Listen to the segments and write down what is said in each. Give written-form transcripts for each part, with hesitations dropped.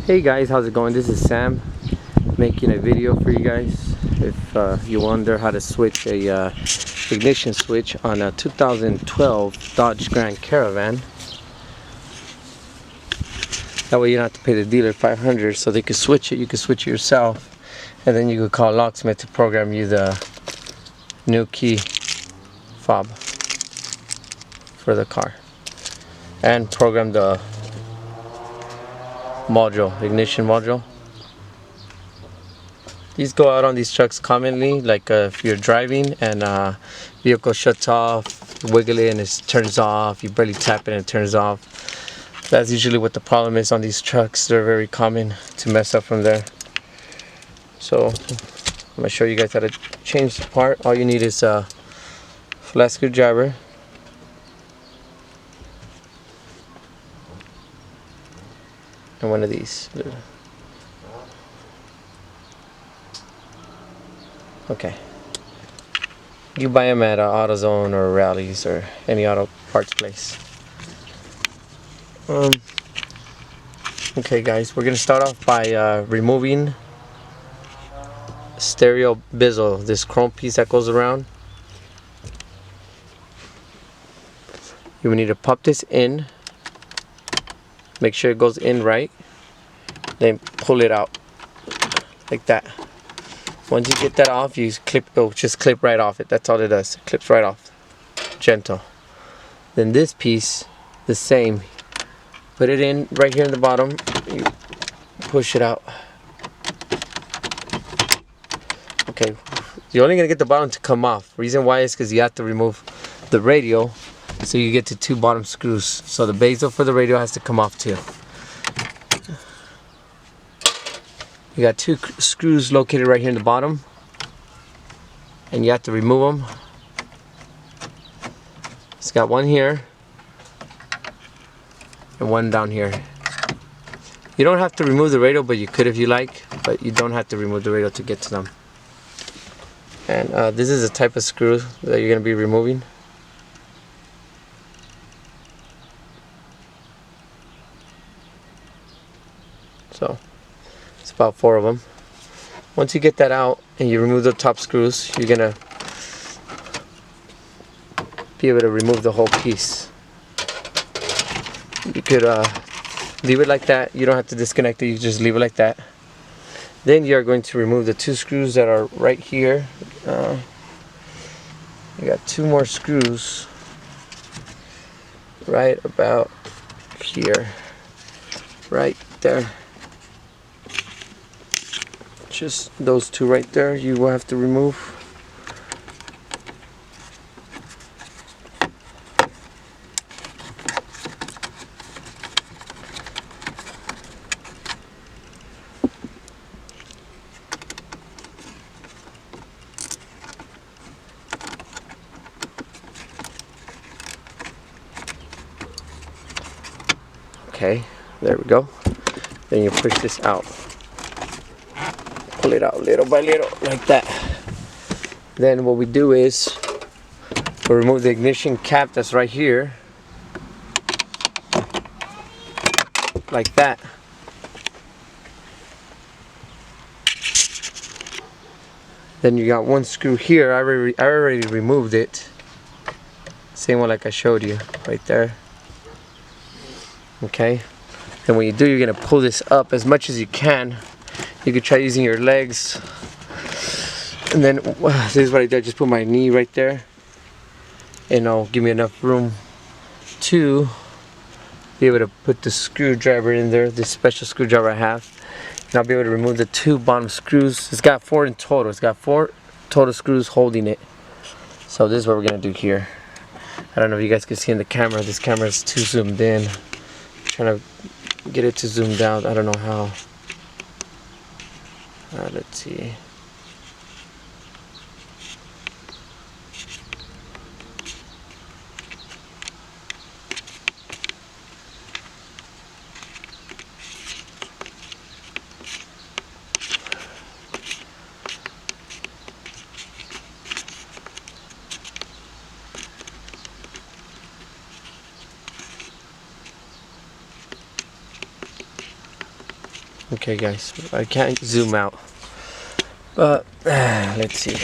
Hey guys, how's it going? This is Sam making a video for you guys. If you wonder how to switch a ignition switch on a 2012 Dodge Grand Caravan, that way you don't have to pay the dealer $500 so they can switch it. You can switch it yourself, and then you could call locksmith to program you the new key fob for the car and program the module, ignition module. These go out on these trucks commonly, like if you're driving and vehicle shuts off, you wiggle it and it turns off, you barely tap it and it turns off. That's usually what the problem is on these trucks. They're very common to mess up from there. So I'm gonna show you guys how to change the part. All you need is a flat screwdriver, and one of these. Okay. You buy them at AutoZone or Rallies or any auto parts place. Okay guys, we're gonna start off by removing stereo bezel, this chrome piece that goes around. You will need to pop this in, make sure it goes in right, then pull it out like that. Once you get that off, you clip, it'll just clip right off it. That's all it does. It clips right off. Gentle. Then this piece, the same. Put it in right here in the bottom. You push it out. Okay. You're only gonna get the bottom to come off. Reason why is because you have to remove the radio, so you get to two bottom screws. So the bezel for the radio has to come off too. You got two screws located right here in the bottom, and you have to remove them. It's got one here and one down here. You don't have to remove the radio, but you could if you like, but you don't have to remove the radio to get to them. And this is the type of screw that you're going to be removing. So it's about 4 of them. Once you get that out and you remove the top screws, you're gonna be able to remove the whole piece. You could leave it like that. You don't have to disconnect it, you just leave it like that. Then you're going to remove the 2 screws that are right here. You got 2 more screws right about here, right there. Just those 2 right there you will have to remove. Okay, there we go. Then you push this out. Pull it out little by little like that. Then what we do is we'll remove the ignition cap that's right here like that. Then you got 1 screw here. I already removed it. Same one like I showed you right there. Okay, then when you do, you're gonna pull this up as much as you can. You could try using your legs, and then this is what I did. I just put my knee right there, and it'll give me enough room to be able to put the screwdriver in there, this special screwdriver I have, and I'll be able to remove the 2 bottom screws. It's got 4 in total. It's got 4 total screws holding it. So this is what we're gonna do here. I don't know if you guys can see in the camera. This camera is too zoomed in. I'm trying to get it to zoom down. I don't know how. Let's see. Okay guys, I can't zoom out, but let's see.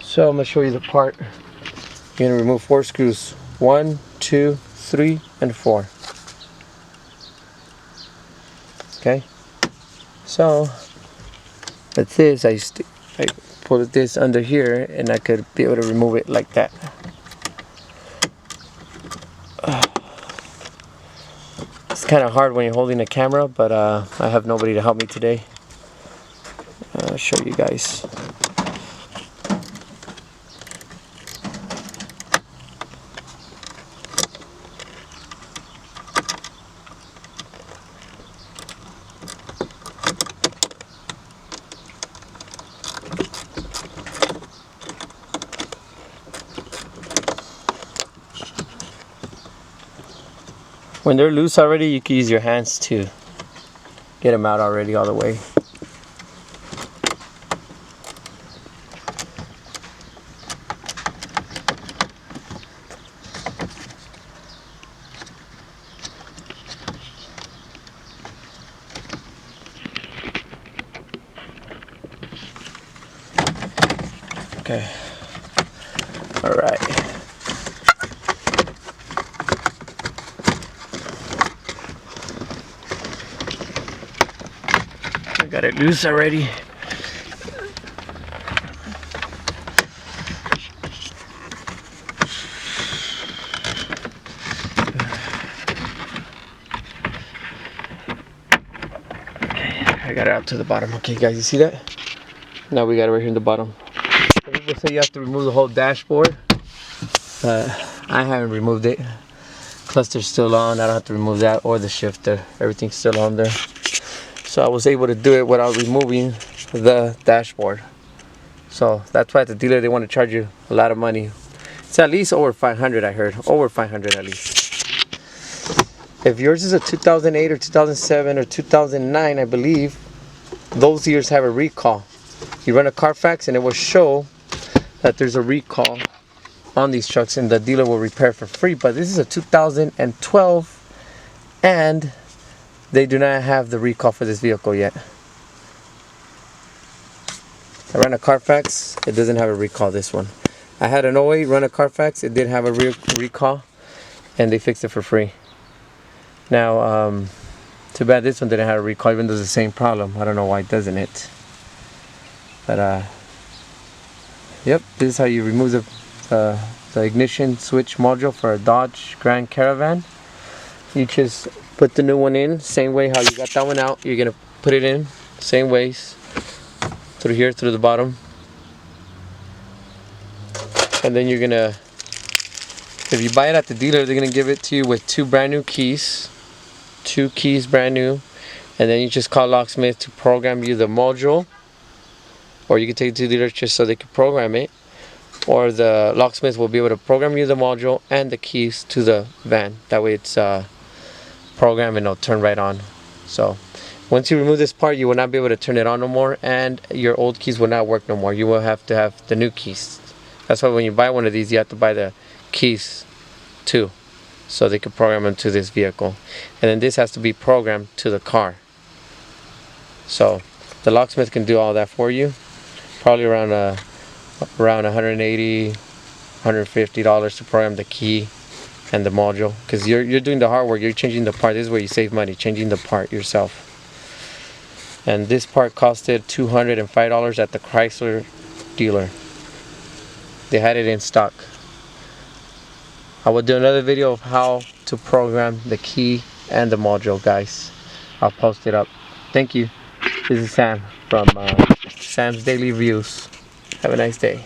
So I'm gonna show you the part. You're gonna remove 4 screws. 1, 2, 3, and 4. Okay. So that's this. I put this under here, and I could be able to remove it like that. It's kind of hard when you're holding a camera, but I have nobody to help me today. I'll show you guys. When they're loose already, you can use your hands to get them out already all the way. Okay. All right. I got it loose already. I got it out to the bottom. Okay guys, you see that? Now we got it right here in the bottom. People say you have to remove the whole dashboard, but I haven't removed it. Cluster's still on. I don't have to remove that or the shifter. Everything's still on there. So I was able to do it without removing the dashboard. So that's why at the dealer they want to charge you a lot of money. It's at least over 500, I heard. Over 500 at least. If yours is a 2008 or 2007 or 2009, I believe, those years have a recall. You run a Carfax and it will show that there's a recall on these trucks and the dealer will repair for free. But this is a 2012 and they do not have the recall for this vehicle yet. I ran a Carfax, it doesn't have a recall, this one. I had an 08 run a Carfax, it did have a recall and they fixed it for free. Now, too bad this one didn't have a recall, even though it's the same problem. I don't know why it doesn't it. But yep, this is how you remove the ignition switch module for a Dodge Grand Caravan. You just put the new one in, same way how you got that one out. You're gonna put it in, same ways, through here, through the bottom. And then you're gonna, if you buy it at the dealer, they're gonna give it to you with 2 brand new keys. 2 keys brand new. And then you just call locksmith to program you the module. Or you can take it to the dealer just so they can program it. Or the locksmith will be able to program you the module and the keys to the van. That way it's programmed and it'll turn right on. So once you remove this part, you will not be able to turn it on no more, and your old keys will not work no more. You will have to have the new keys. That's why when you buy one of these, you have to buy the keys too, so they can program them to this vehicle. And then this has to be programmed to the car. So the locksmith can do all that for you. Probably around $180, $150 to program the key and the module, because you're doing the hard work. You're changing the part. This is where you save money, changing the part yourself. And this part costed $205 at the Chrysler dealer. They had it in stock. I will do another video of how to program the key and the module, guys. I'll post it up. Thank you. This is Sam from Sam's Daily Reviews. Have a nice day.